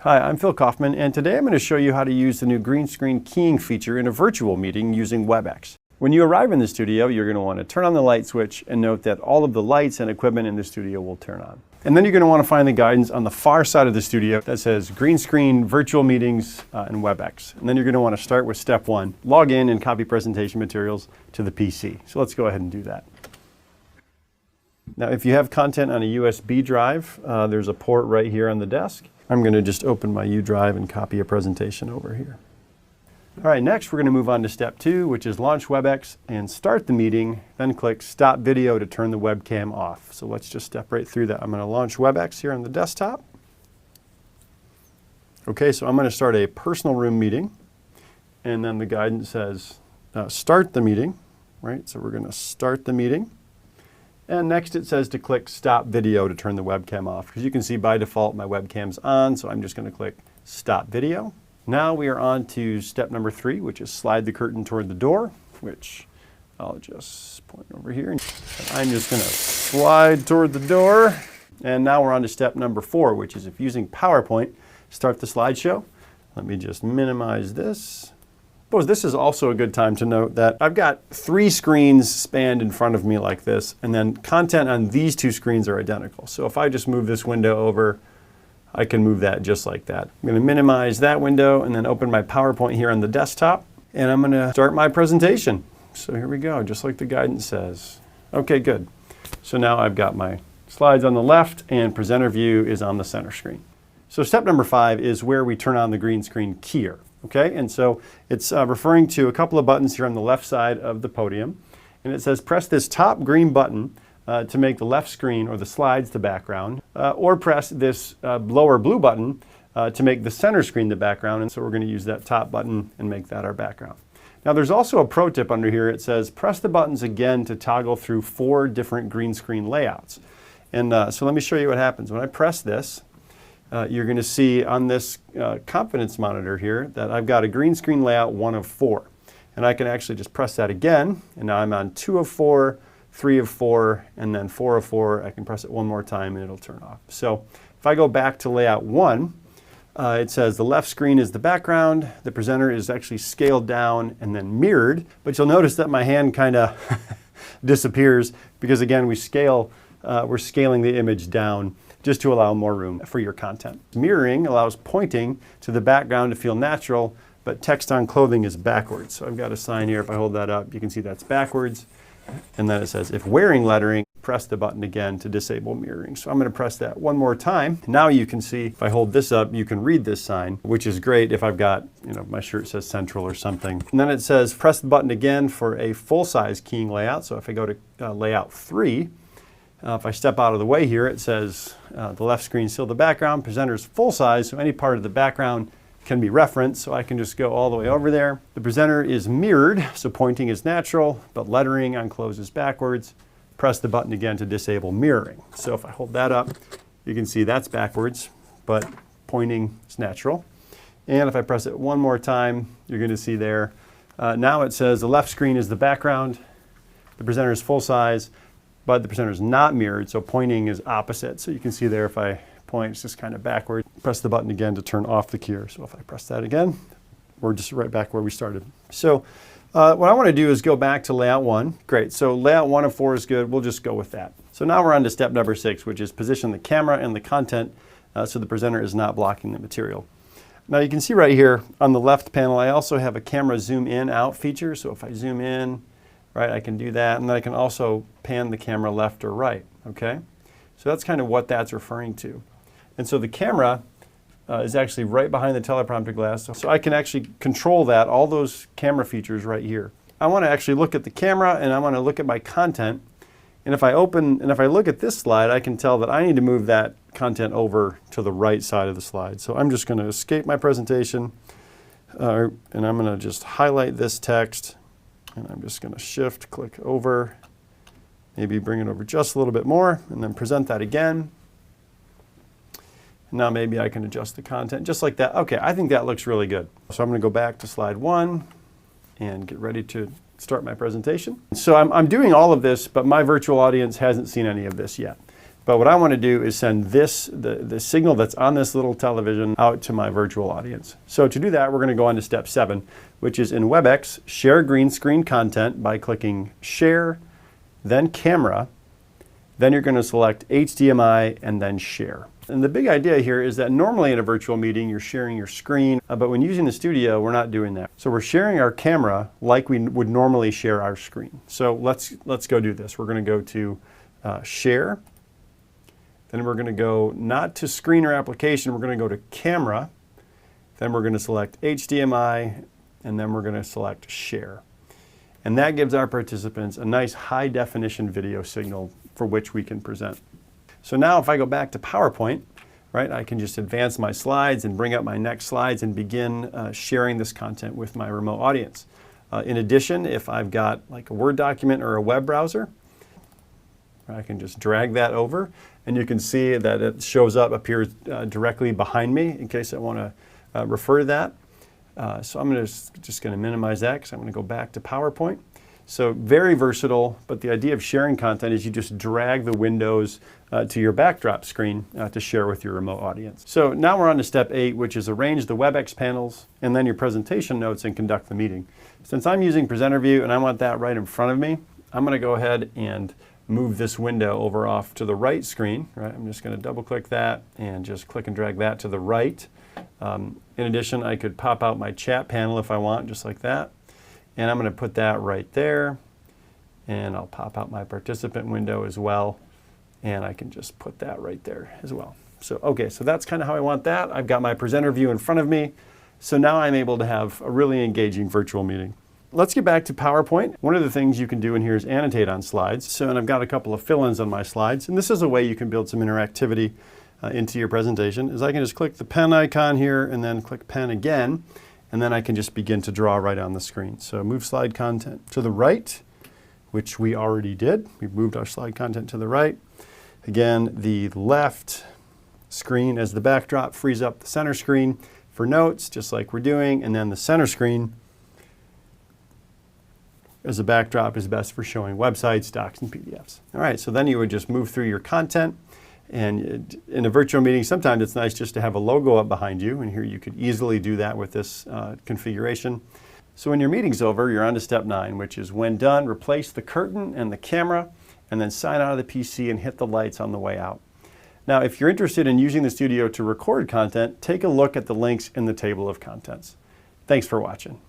Hi, I'm Phil Kaufman, and today I'm going to show you how to use the new green screen keying feature in a virtual meeting using Webex. When you arrive in the studio, you're going to want to turn on the light switch and note that all of the lights and equipment in the studio will turn on. And then you're going to want to find the guidance on the far side of the studio that says green screen, virtual meetings, and Webex. And then you're going to want to start with step 1, log in and copy presentation materials to the PC. So let's go ahead and do that. Now, if you have content on a USB drive, there's a port right here on the desk. I'm going to just open my U drive and copy a presentation over here. All right, next we're going to move on to step 2, which is launch Webex and start the meeting, then click stop video to turn the webcam off. So let's just step right through that. I'm going to launch Webex here on the desktop. Okay, so I'm going to start a personal room meeting, and then the guidance says start the meeting, right? So we're going to start the meeting. And next it says to click stop video to turn the webcam off. Because you can see by default my webcam's on, so I'm just going to click stop video. Now we are on to step number 3, which is slide the curtain toward the door, which I'll just point over here. And I'm just going to slide toward the door. And now we're on to step number 4, which is if using PowerPoint, start the slideshow. Let me just minimize this. This is also a good time to note that I've got 3 screens spanned in front of me like this, and then content on these 2 screens are identical. So if I just move this window over, I can move that just like that. I'm going to minimize that window and then open my PowerPoint here on the desktop, and I'm going to start my presentation. So here we go, just like the guidance says. Okay, good. So now I've got my slides on the left and presenter view is on the center screen. So step number 5 is where we turn on the green screen keyer. Okay, and so it's referring to a couple of buttons here on the left side of the podium. And it says press this top green button to make the left screen or the slides the background, or press this lower blue button to make the center screen the background. And so we're going to use that top button and make that our background. Now there's also a pro tip under here. It says press the buttons again to toggle through 4 different green screen layouts. And so let me show you what happens. When I press this, you're going to see on this confidence monitor here that I've got a green screen layout 1 of 4. And I can actually just press that again, and now I'm on 2 of 4, 3 of 4, and then 4 of 4. I can press it one more time and it'll turn off. So if I go back to layout 1, it says the left screen is the background, the presenter is actually scaled down and then mirrored, but you'll notice that my hand kind of disappears because again we're scaling the image down just to allow more room for your content. Mirroring allows pointing to the background to feel natural, but text on clothing is backwards. So I've got a sign here, if I hold that up, you can see that's backwards. And then it says, if wearing lettering, press the button again to disable mirroring. So I'm going to press that one more time. Now you can see, if I hold this up, you can read this sign, which is great if I've got, my shirt says Central or something. And then it says, press the button again for a full-size keying layout. So if I go to layout 3, if I step out of the way here, it says the left screen is still the background, presenter's full size, so any part of the background can be referenced, so I can just go all the way over there. The presenter is mirrored, so pointing is natural, but lettering on close is backwards. Press the button again to disable mirroring. So if I hold that up, you can see that's backwards, but pointing is natural. And if I press it one more time, you're going to see there, now it says the left screen is the background, the presenter is full size, but the presenter is not mirrored, so pointing is opposite. So you can see there if I point, it's just kind of backward. Press the button again to turn off the keyer. So if I press that again, we're just right back where we started. So what I want to do is go back to layout 1. Great, so layout 1 of 4 is good. We'll just go with that. So now we're on to step number 6, which is position the camera and the content so the presenter is not blocking the material. Now you can see right here on the left panel, I also have a camera zoom in out feature. So if I zoom in, right, I can do that, and then I can also pan the camera left or right, okay? So that's kind of what that's referring to. And so the camera is actually right behind the teleprompter glass, so I can actually control that, all those camera features right here. I want to actually look at the camera, and I want to look at my content, and if I look at this slide, I can tell that I need to move that content over to the right side of the slide. So I'm just going to escape my presentation, and I'm going to just highlight this text, and I'm just going to shift, click over, maybe bring it over just a little bit more, and then present that again. And now maybe I can adjust the content just like that. Okay, I think that looks really good. So I'm going to go back to slide 1 and get ready to start my presentation. So I'm doing all of this, but my virtual audience hasn't seen any of this yet. But what I want to do is send this, the signal that's on this little television out to my virtual audience. So to do that, we're going to go on to step 7, which is in Webex, share green screen content by clicking Share, then Camera. Then you're going to select HDMI and then Share. And the big idea here is that normally in a virtual meeting, you're sharing your screen, but when using the studio, we're not doing that. So we're sharing our camera like we would normally share our screen. So let's go do this. We're going to go to Share. Then we're going to go not to Screen or Application, we're going to go to Camera. Then we're going to select HDMI, and then we're going to select Share. And that gives our participants a nice high definition video signal for which we can present. So now if I go back to PowerPoint, right, I can just advance my slides and bring up my next slides and begin sharing this content with my remote audience. In addition, if I've got like a Word document or a web browser, I can just drag that over, and you can see that it shows up, appears directly behind me in case I want to refer to that. So I'm just going to minimize that because I'm going to go back to PowerPoint. So very versatile, but the idea of sharing content is you just drag the windows to your backdrop screen to share with your remote audience. So now we're on to step 8, which is arrange the Webex panels and then your presentation notes and conduct the meeting. Since I'm using Presenter View and I want that right in front of me, I'm going to go ahead and move this window over off to the right screen. Right? I'm just going to double click that and just click and drag that to the right. In addition, I could pop out my chat panel if I want, just like that. And I'm going to put that right there. And I'll pop out my participant window as well. And I can just put that right there as well. So, okay, so that's kind of how I want that. I've got my presenter view in front of me. So now I'm able to have a really engaging virtual meeting. Let's get back to PowerPoint. One of the things you can do in here is annotate on slides. So, and I've got a couple of fill-ins on my slides. And this is a way you can build some interactivity into your presentation, is I can just click the pen icon here and then click pen again. And then I can just begin to draw right on the screen. So move slide content to the right, which we already did. We've moved our slide content to the right. Again, the left screen as the backdrop frees up the center screen for notes, just like we're doing. And then the center screen as a backdrop is best for showing websites, docs, and PDFs. All right, so then you would just move through your content. And in a virtual meeting, sometimes it's nice just to have a logo up behind you. And here you could easily do that with this configuration. So when your meeting's over, you're on to step 9, which is when done, replace the curtain and the camera, and then sign out of the PC and hit the lights on the way out. Now, if you're interested in using the studio to record content, take a look at the links in the table of contents. Thanks for watching.